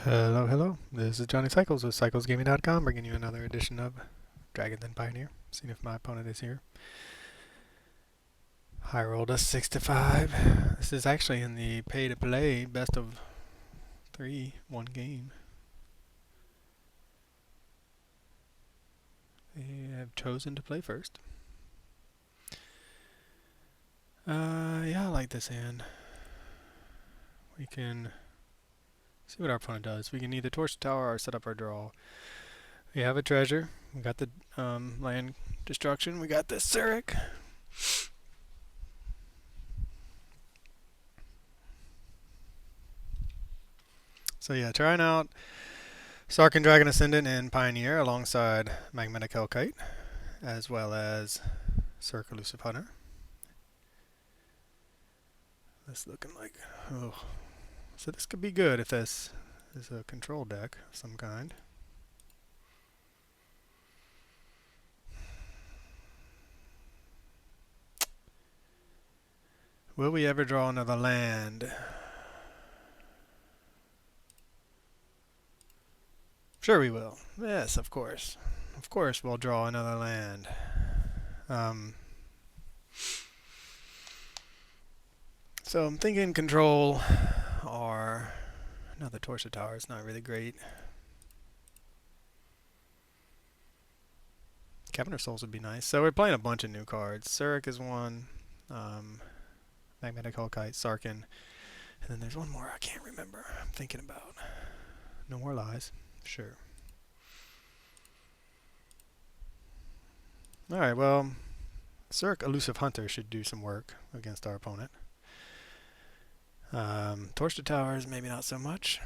Hello, hello. This is Johnny Cycles with CyclesGaming.com, bringing you another edition of Dragons and Pioneer. Seeing if my opponent is here. I rolled a 6 to 5. This is actually in the pay-to-play best of 3, one game. They have chosen to play first. Yeah, I like this hand. We can see what our opponent does. We can either torch the tower or set up our draw. We have a treasure. We got the land destruction. We got the Surrak. So yeah, trying out Sark and Dragon Ascendant and Pioneer alongside Magnetic Hellkite, as well as Surrak Elusive Hunter. This looking like, oh, so this could be good if this is a control deck of some kind. Will we ever draw another land? Sure we will. Yes, of course. Of course we'll draw another land. So I'm thinking control or another Torso Tower is not really great. Cavern of Souls would be nice. So we're playing a bunch of new cards. Surrak is one. Magnetic Hellkite, Sarkin. And then there's one more I can't remember. I'm thinking about. No More Lies. Sure. Alright, well, Surrak Elusive Hunter should do some work against our opponent. Torch the Towers, maybe not so much.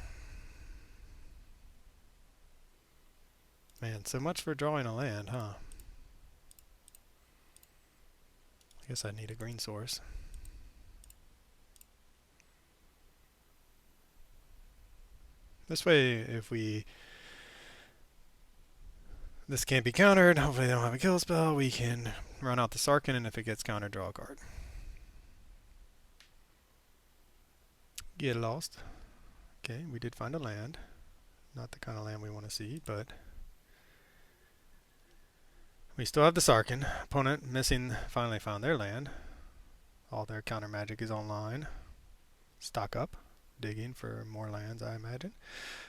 Man, so much for drawing a land, huh? I guess I need a green source. This way, if this can't be countered, hopefully they don't have a kill spell, we can run out the Sarkin, and if it gets countered, draw a card. Get lost. Okay, we did find a land. Not the kind of land we want to see, but we still have the Sarkin. Opponent missing finally found their land. All their counter magic is online. Stock up. Digging for more lands, I imagine.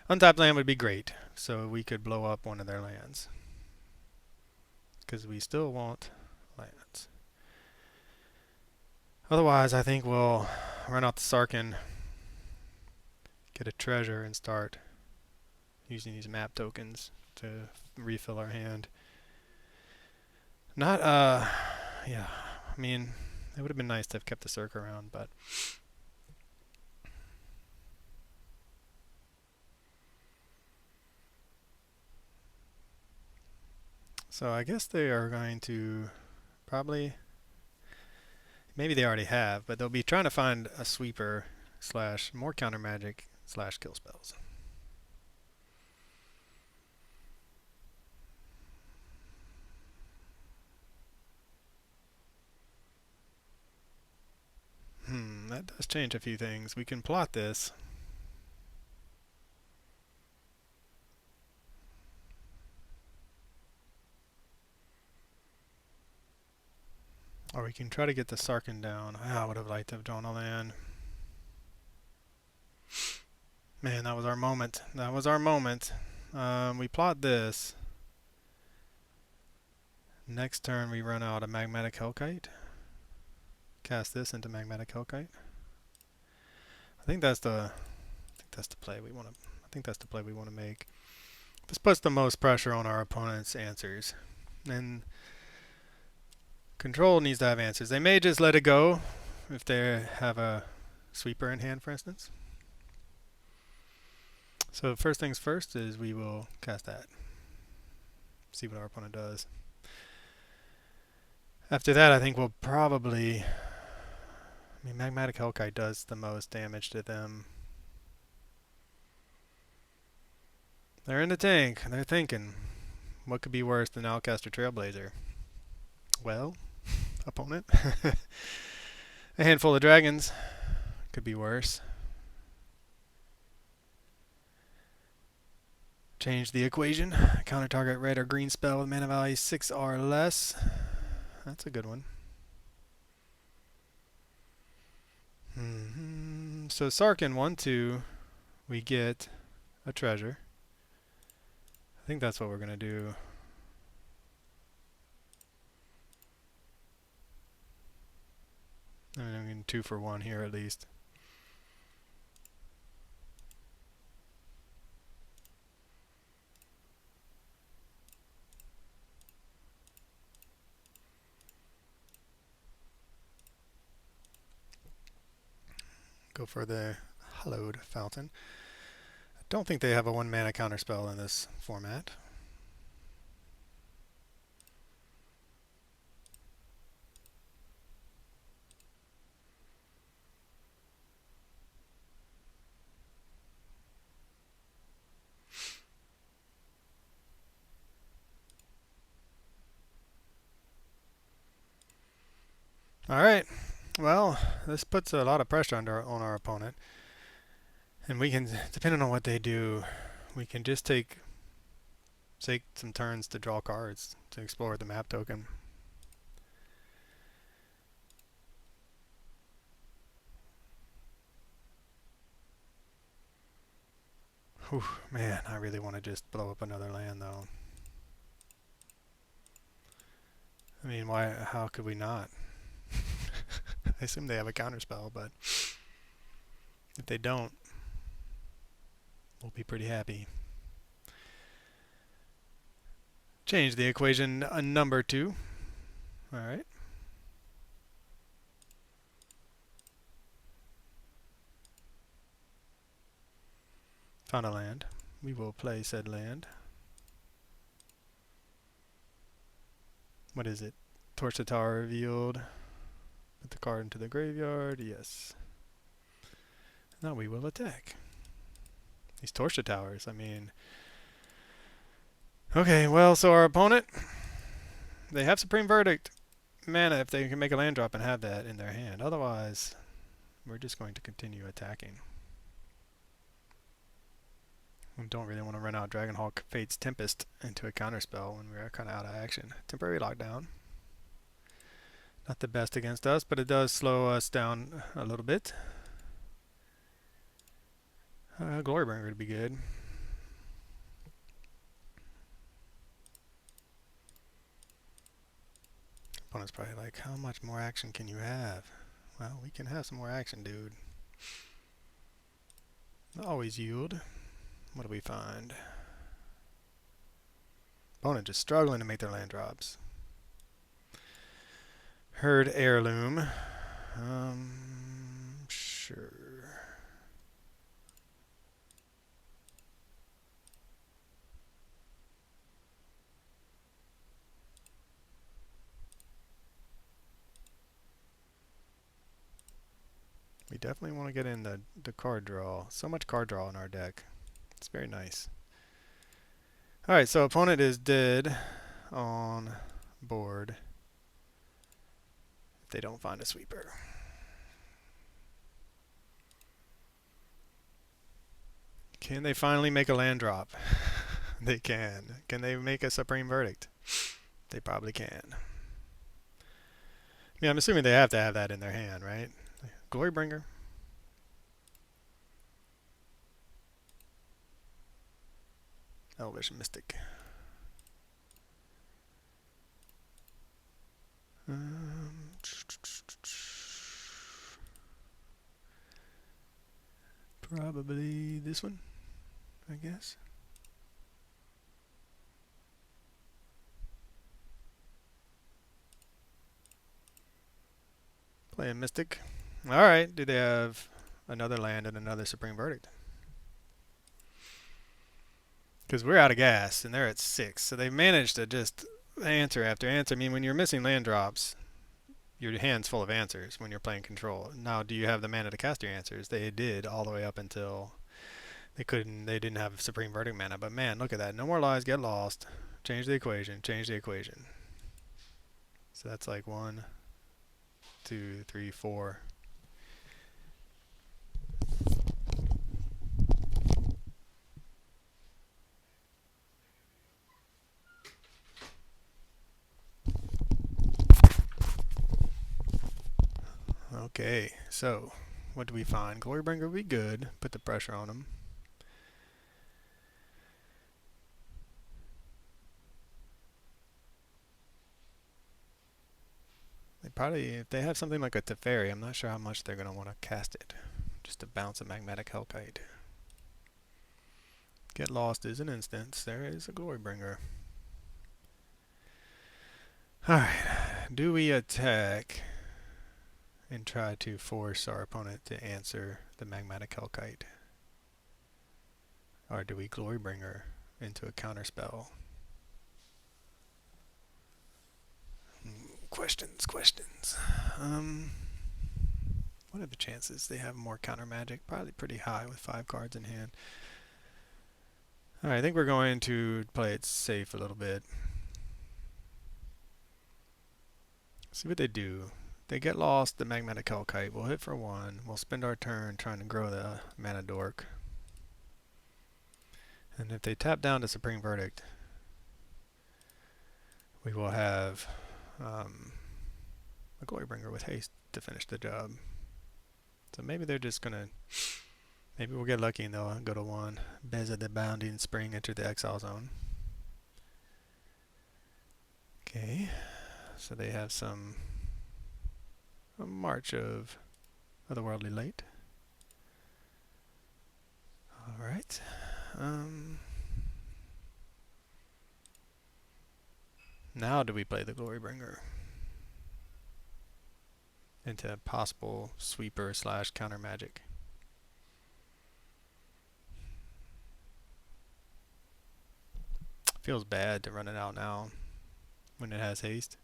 Untapped land would be great, so we could blow up one of their lands. Because we still want lands. Otherwise, I think we'll run out the Sarkin, get a treasure, and start using these map tokens to refill our hand. Not, yeah, I mean, it would have been nice to have kept the Surrak around, but so I guess they are going to probably, maybe they already have, but they'll be trying to find a sweeper slash more counter magic slash kill spells. That does change a few things. We can plot this. Or we can try to get the Sarkin down. I would have liked to have drawn a land. Man, that was our moment. That was our moment. We plot this. Next turn we run out a Magnetic Hellkite. Cast this into Magnetic Hellkite. I think that's the play we want to. I think that's the play we want to make. This puts the most pressure on our opponent's answers, and control needs to have answers. They may just let it go if they have a sweeper in hand, for instance. So first things first is we will cast that. See what our opponent does. After that, I think we'll probably. I mean, Magnetic Hellkite does the most damage to them. They're in the tank. They're thinking, what could be worse than Outcaster Trailblazer? Well, opponent. A handful of dragons could be worse. Change the equation. Counter target red or green spell with mana value 6 or less. That's a good one. So Sarkin 1/2, we get a treasure. I think that's what we're gonna do. I'm getting 2 for 1 here at least. Go for the Hallowed Fountain. I don't think they have a 1 mana counterspell in this format. Alright, well, this puts a lot of pressure on our opponent. And we can, depending on what they do, we can just take some turns to draw cards to explore the map token. Whew, man, I really want to just blow up another land though. I mean, why? How could we not? I assume they have a counterspell, but if they don't, we'll be pretty happy. Change the equation number 2. Alright. Found a land. We will play said land. What is it? Torch the tower revealed. Put the card into the graveyard. Yes. Now we will attack. These torch the towers, I mean... Okay, well, so our opponent, they have Supreme Verdict mana if they can make a land drop and have that in their hand. Otherwise, we're just going to continue attacking. We don't really want to run out Dragonhawk Fate's Tempest into a counterspell when we're kind of out of action. Temporary lockdown. Not the best against us, but it does slow us down a little bit. Glorybringer would be good. Opponent's probably like, how much more action can you have? Well, we can have some more action, dude. Always yield. What do we find? Opponent just struggling to make their land drops. Heard Heirloom. Sure. We definitely want to get in the card draw. So much card draw in our deck. It's very nice. Alright, so opponent is dead on board if they don't find a sweeper. Can they finally make a land drop? They can. Can they make a Supreme Verdict? They probably can. I mean, I'm assuming they have to have that in their hand, right? Glorybringer. Elvish Mystic. Probably this one, I guess. Playing Mystic. Alright, do they have another land and another Supreme Verdict? Because we're out of gas, and they're at 6. So they've managed to just answer after answer. I mean, when you're missing land drops, your hand's full of answers when you're playing control. Now, do you have the mana to cast your answers? They did all the way up until they didn't have Supreme Verdict mana. But man, look at that. No more lies, get lost. Change the equation, change the equation. So that's like 1, 2, 3, 4. Okay, so what do we find? Glorybringer would be good. Put the pressure on them. They probably, if they have something like a Teferi, I'm not sure how much they're going to want to cast it. Just to bounce a magmatic Hellkite. Get lost is an instance. There is a Glorybringer. Alright, do we attack and try to force our opponent to answer the magmatic Hellkite? Or do we Glorybringer into a counterspell? Questions. What are the chances they have more counter magic? Probably pretty high with 5 cards in hand. Alright, I think we're going to play it safe a little bit. See what they do. They get lost, the magmatic Hellkite. We'll hit for 1. We'll spend our turn trying to grow the mana dork. And if they tap down to Supreme Verdict, we will have a Glorybringer with haste to finish the job. So maybe they're just gonna, maybe we'll get lucky and they'll go to 1. Beza the Bounding Spring, enter the exile zone. Okay, so they have a March of Otherworldly Late. Alright. Now do we play the Glorybringer into possible sweeper / counter magic? Feels bad to run it out now when it has haste.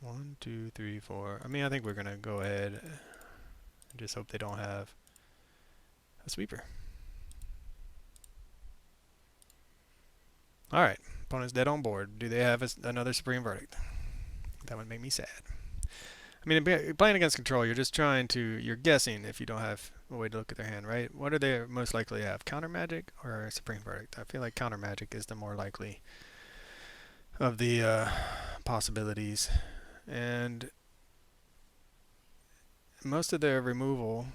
1, 2, 3, 4. I mean, I think we're gonna go ahead and just hope they don't have a sweeper. Alright, opponent's dead on board. Do they have another Supreme Verdict? That would make me sad. I mean, playing against control, you're just trying to, you're guessing if you don't have a way to look at their hand, right? What are they most likely to have? Counter magic or Supreme Verdict? I feel like counter magic is the more likely of the possibilities. And most of their removal,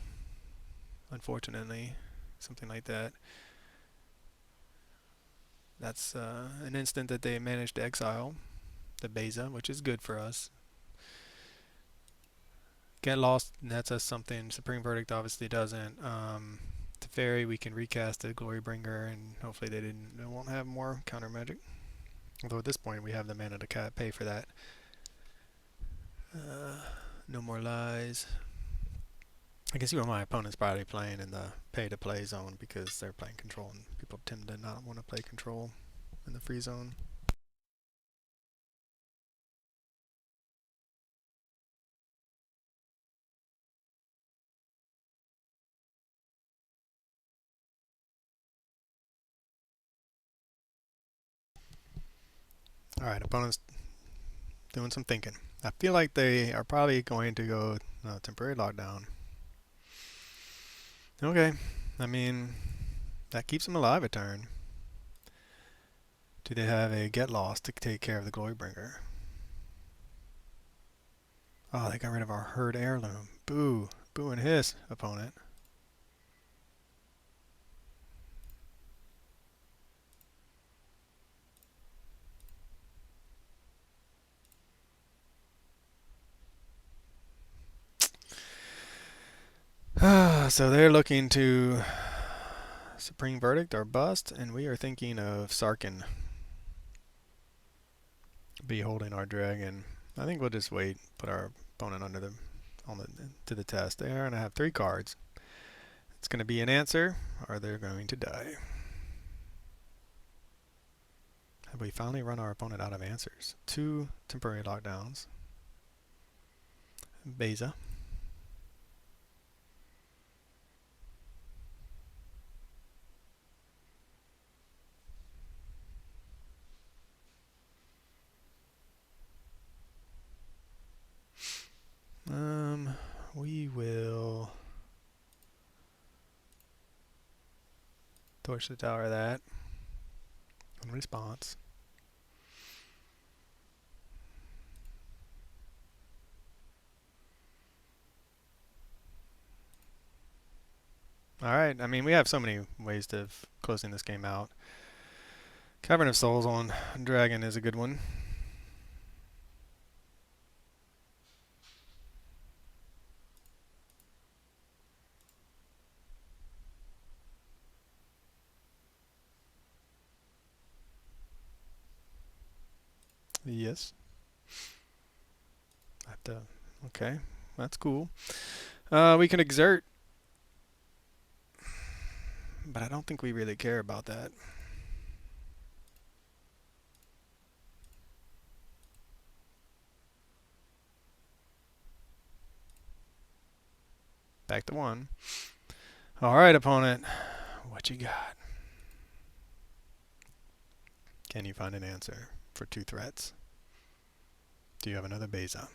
unfortunately, something like that, that's an instant that they managed to exile the Beza, which is good for us. Get lost nets us something. Supreme Verdict obviously doesn't. Teferi, we can recast the Glorybringer, and hopefully they won't have more counter magic. Although at this point we have the mana to pay for that. No more lies. I can see why my opponent's probably playing in the pay-to-play zone because they're playing control, and people tend to not want to play control in the free zone. Alright, opponent's doing some thinking. I feel like they are probably going to go temporary lockdown. Okay, I mean, that keeps them alive a turn. Do they have a get lost to take care of the Glorybringer? Oh, they got rid of our herd Heirloom. Boo. Boo and hiss, opponent. So they're looking to Supreme Verdict or bust, and we are thinking of Sarkin be holding our dragon. I think we'll just wait, put our opponent to the test. They are going to have 3 cards. It's going to be an answer, or they're going to die. Have we finally run our opponent out of answers? 2 temporary lockdowns. Beza. We will torch the tower of that in response. Alright, I mean, we have so many ways of closing this game out. Cavern of Souls on Dragon is a good one. Yes. Okay, that's cool. We can exert, but I don't think we really care about that. Back to 1. Alright, opponent. What you got? Can you find an answer for 2 threats? Do you have another Beza?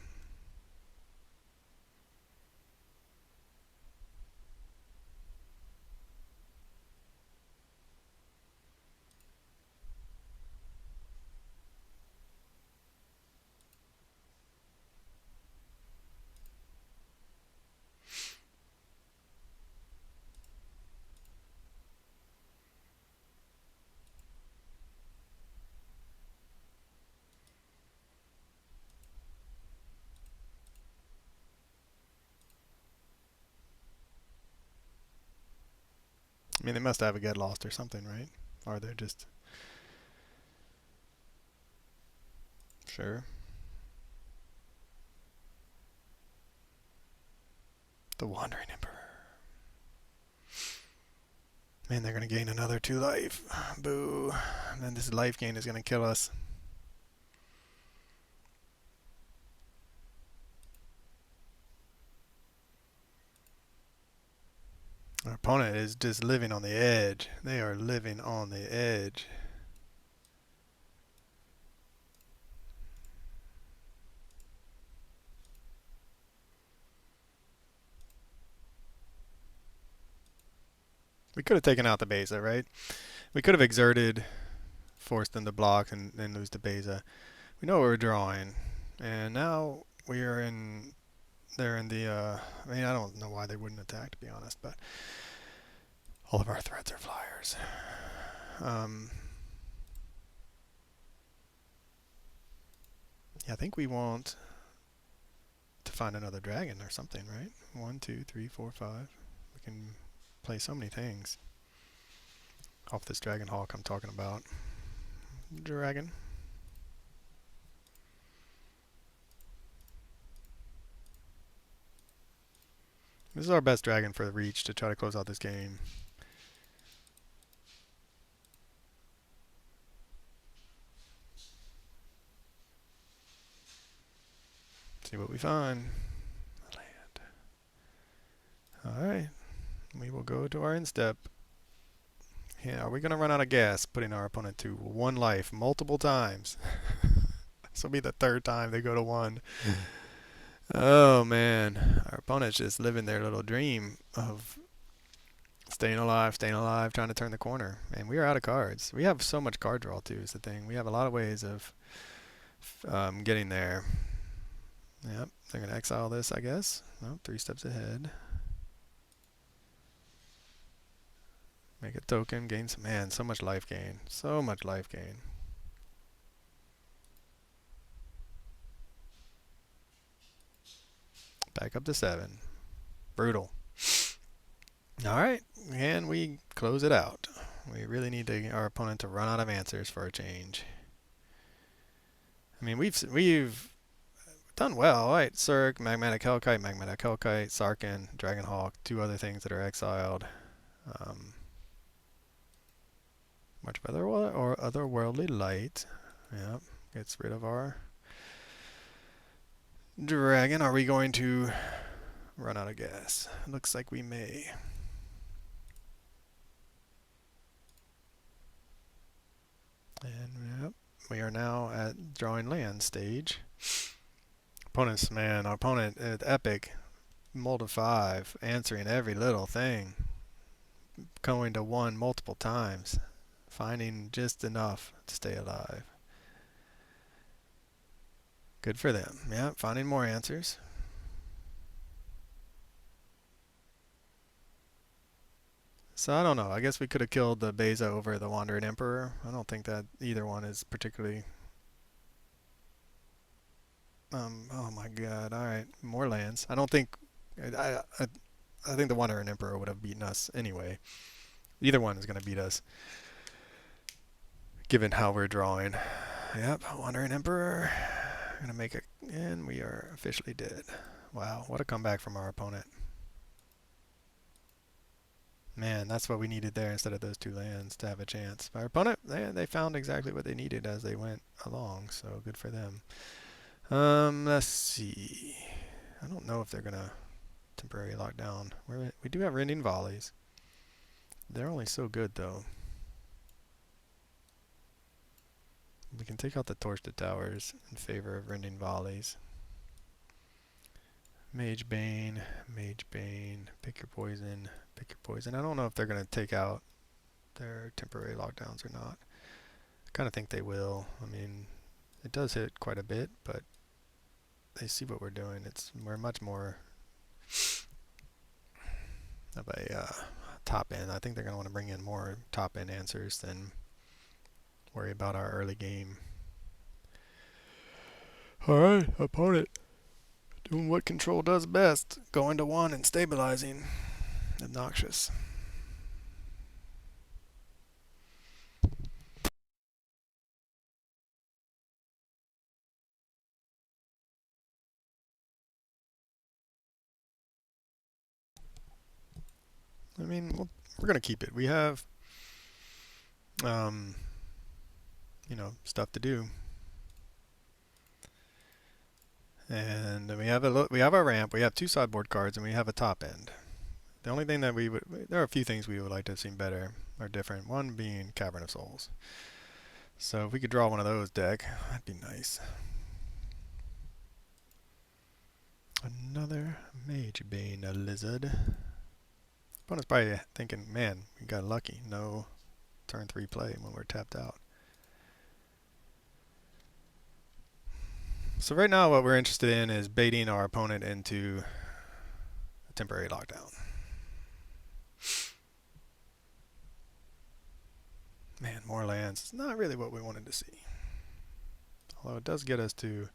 I mean, they must have a Get Lost or something, right? Or they're just... Sure. The Wandering Emperor. Man, they're going to gain another 2 life. Boo. And then this life gain is going to kill us. Our opponent is just living on the edge. They are living on the edge. We could have taken out the Beza, right? We could have exerted, forced them to block, and then lose the Beza. We know what we're drawing. And now we are in... They're in the... I mean, I don't know why they wouldn't attack, to be honest, but... All of our threats are flyers. Yeah, I think we want to find another dragon or something, right? 1, 2, 3, 4, 5. We can play so many things off this Dragonhawk I'm talking about. Dragon. This is our best dragon for the reach to try to close out this game. See what we find. Land. Alright. We will go to our instep. Yeah, are we going to run out of gas putting our opponent to 1 life multiple times? This will be the 3rd time they go to 1. Oh man, our opponent's just living their little dream of staying alive, trying to turn the corner. And we are out of cards. We have so much card draw too is the thing. We have a lot of ways of getting there. Yep, they're going to exile this, I guess. Nope, 3 steps ahead. Make a token, gain some... Man, so much life gain. So much life gain. Back up to 7. Brutal. Alright, and we close it out. We really need our opponent to run out of answers for a change. I mean, we've done well. Alright, Surrak, Magmatic Hellkite, Sarkin, Dragonhawk, 2 other things that are exiled. Much of otherworldly light. Yep, gets rid of our dragon. Are we going to run out of gas? Looks like we may. And yep, we are now at drawing land stage. Our opponent is epic. Mold of 5, answering every little thing. Going to 1 multiple times. Finding just enough to stay alive. Good for them. Yeah, finding more answers. So I don't know. I guess we could have killed the Beza over the Wandering Emperor. I don't think that either one is particularly. Oh my God! All right, more lands. I don't think. I think the Wandering Emperor would have beaten us anyway. Either one is going to beat us, given how we're drawing. Yep, Wandering Emperor. Gonna make it, and we are officially dead. Wow, what a comeback from our opponent. Man, that's what we needed there instead of those two lands to have a chance. Our opponent, they found exactly what they needed as they went along, so good for them. Let's see. I don't know if they're gonna temporarily lock down. We do have Rending Volleys. They're only so good though. We can take out the Torch to Towers in favor of Rending Volleys. Mage Bane, pick your poison, pick your poison. I don't know if they're going to take out their temporary lockdowns or not. I kind of think they will. I mean, it does hit quite a bit, but they see what we're doing. We're much more of a top end. I think they're going to want to bring in more top end answers than worry about our early game. Alright, opponent. Doing what control does best. Going to one and stabilizing. Obnoxious. I mean, we're going to keep it. We have, stuff to do. And we have our ramp, we have two sideboard cards, and we have a top end. The only thing that there are a few things we would like to have seen better or different. One being Cavern of Souls. So if we could draw one of those deck, that'd be nice. Another Mage Bane, a lizard. Opponent's probably thinking, man, we got lucky. No turn 3 play when we're tapped out. So right now what we're interested in is baiting our opponent into a temporary lockdown. Man, more lands. It's not really what we wanted to see. Although it does get us to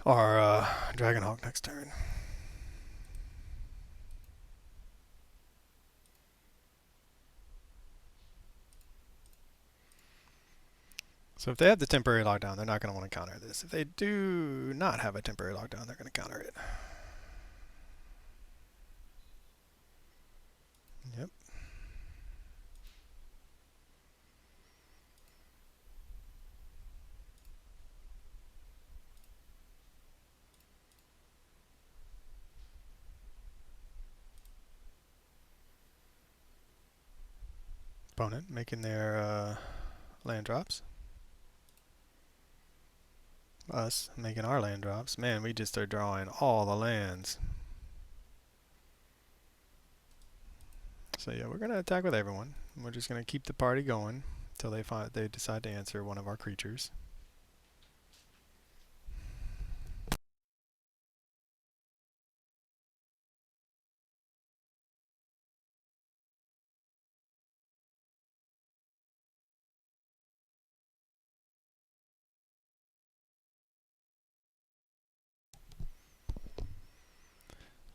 our Dragonhawk next turn. So if they have the temporary lockdown, they're not going to want to counter this. If they do not have a temporary lockdown, they're going to counter it. Yep. Opponent making their land drops. Us making our land drops. Man, we just are drawing all the lands. So yeah, we're gonna attack with everyone. We're just gonna keep the party going until they decide to answer one of our creatures.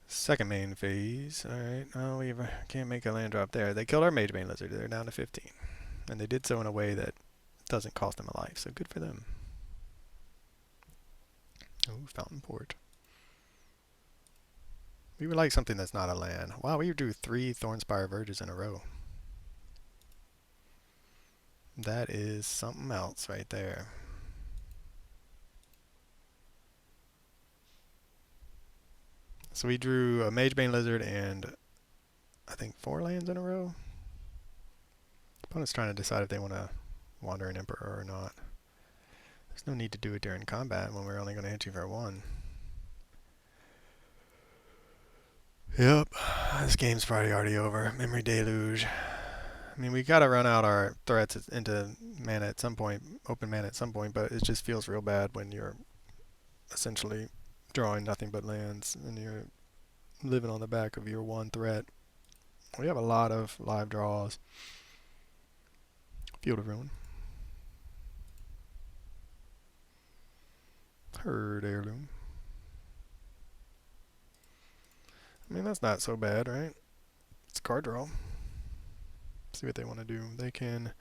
Second main phase. Alright, oh, we can't make a land drop there. They killed our Mage Bane Lizard. They're down to 15. And they did so in a way that doesn't cost them a life, so good for them. Oh, Fountain Port. We would like something that's not a land. Wow, we drew 3 Thornspire Verges in a row. That is something else right there. So we drew a Mage Bane Lizard and I think 4 lands in a row. Opponent's trying to decide if they want to wander an Emperor or not. There's no need to do it during combat when we're only going to hit you for 1. Yep, this game's probably already over. Memory Deluge. I mean, we got to run out our threats into mana at some point, open mana at some point, but it just feels real bad when you're essentially drawing nothing but lands and you're living on the back of your one threat. We have a lot of live draws. Field of Ruin. Herd Heirloom. I mean, that's not so bad, right? It's a card draw. See what they want to do. They can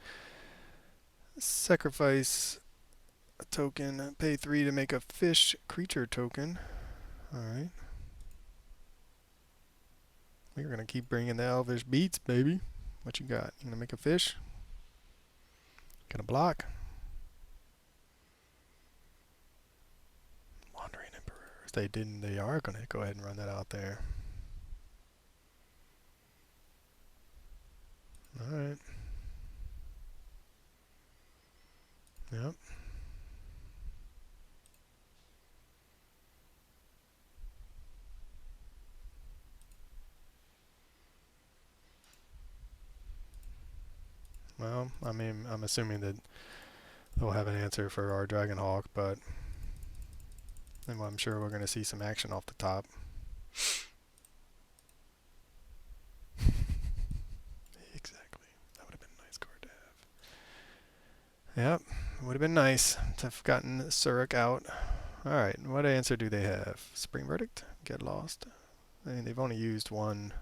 sacrifice a token, pay 3 to make a fish creature token. Alright. We're going to keep bringing the elvish beats, baby. What you got? You going to make a fish? Gonna block? Wandering Emperors. They are going to go ahead and run that out there. Alright. Yep. Well, I mean, I'm assuming that they'll have an answer for our Dragonhawk, but I'm sure we're going to see some action off the top. Exactly. That would have been a nice card to have. Yep, would have been nice to have gotten Surrak out. Alright, what answer do they have? Spring Verdict? Get lost? I mean, they've only used one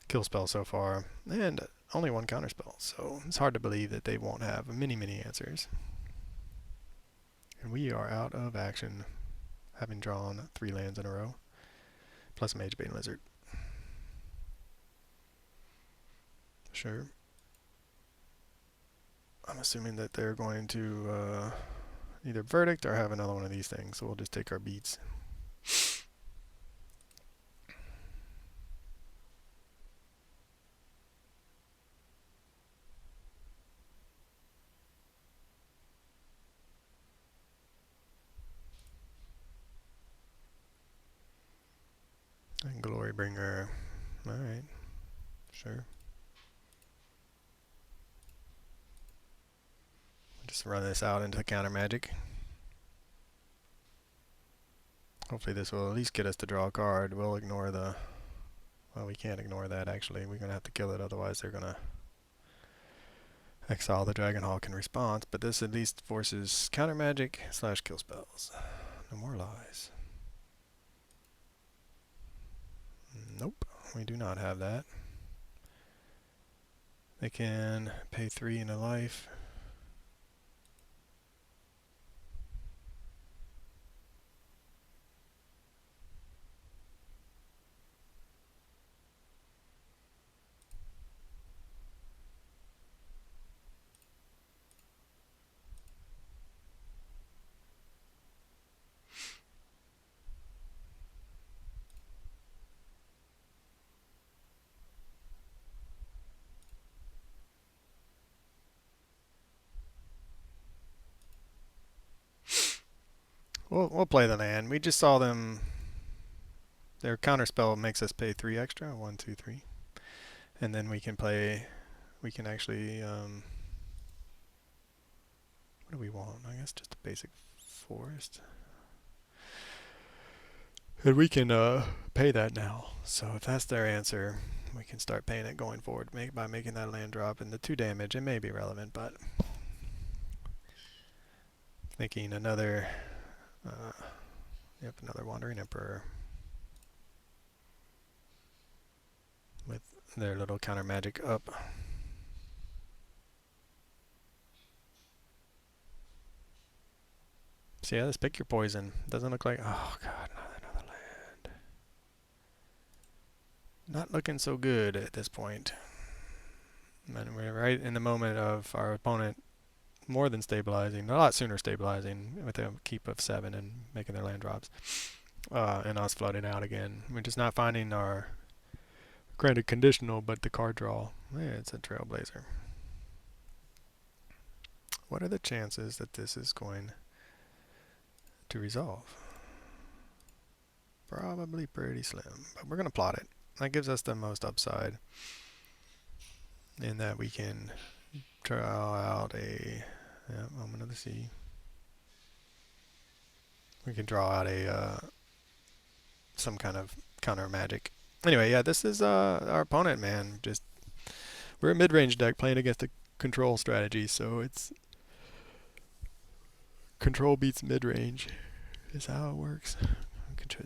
kill spell so far, and only one counter spell, so it's hard to believe that they won't have many answers. And we are out of action, having drawn 3 lands in a row, plus a Mage Bane Lizard. Sure. I'm assuming that they're going to either Verdict or have another one of these things, so we'll just take our beats. And Glorybringer. Alright. Sure. Just run this out into the counter magic. Hopefully this will at least get us to draw a card. We'll ignore the... Well, we can't ignore that, actually. We're going to have to kill it, otherwise they're going to exile the Dragonhawk in response. But this at least forces counter magic / kill spells. No more lies. Nope, we do not have that. They can pay 3 in a life. We'll play the land. We just saw them. Their counterspell makes us pay 3 extra. 1, 2, 3. And then we can play. We can actually. What do we want? I guess just a basic forest. And we can pay that now. So if that's their answer, we can start paying it going forward by making that land drop. And the 2 damage, it may be relevant, but thinking another. Yep, another Wandering Emperor with their little counter magic up. So yeah, let's pick your poison. Doesn't look like... Oh god, another land. Not looking so good at this point. And we're right in the moment of our opponent more than stabilizing, a lot sooner stabilizing with a keep of 7 and making their land drops. And us flooding out again. We're just not finding our granted conditional, but the card draw. Yeah, it's a Trailblazer. What are the chances that this is going to resolve? Probably pretty slim, but we're going to plot it. That gives us the most upside in that we can draw out a Moment of the Sea. We can draw out a some kind of counter magic Anyway, yeah, this is our opponent, man. Just we're a mid-range deck playing against a control strategy, so it's control beats mid-range. Is how it works.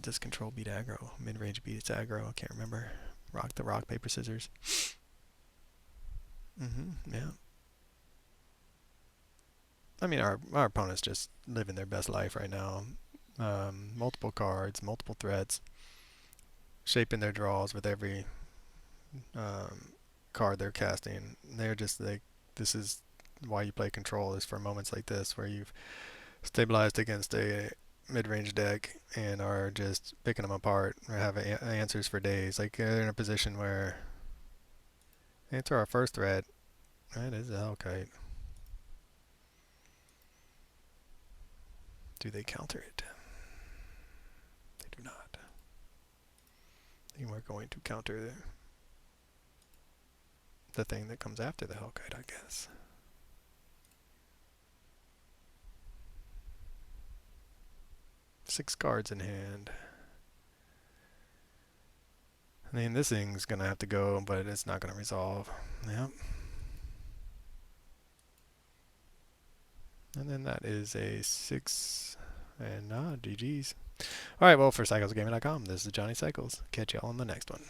Does control beat aggro? Mid-range beats aggro. I can't remember. Rock, paper, scissors. Yeah. I mean, our opponent's just living their best life right now. Multiple cards, multiple threats, shaping their draws with every card they're casting. They're just like, this is why you play control, is for moments like this where you've stabilized against a mid-range deck and are just picking them apart or have answers for days. Like they're in a position where answer our first threat. That is a Hellkite. Do they counter it? They do not. I think we're going to counter the thing that comes after the Hellkite, I guess. Six cards in hand. I mean, this thing's going to have to go, but it's not going to resolve. Yep. And then that is a 6. And GG's. Alright, well, for CyclesGaming.com, this is Johnny Cycles. Catch y'all on the next one.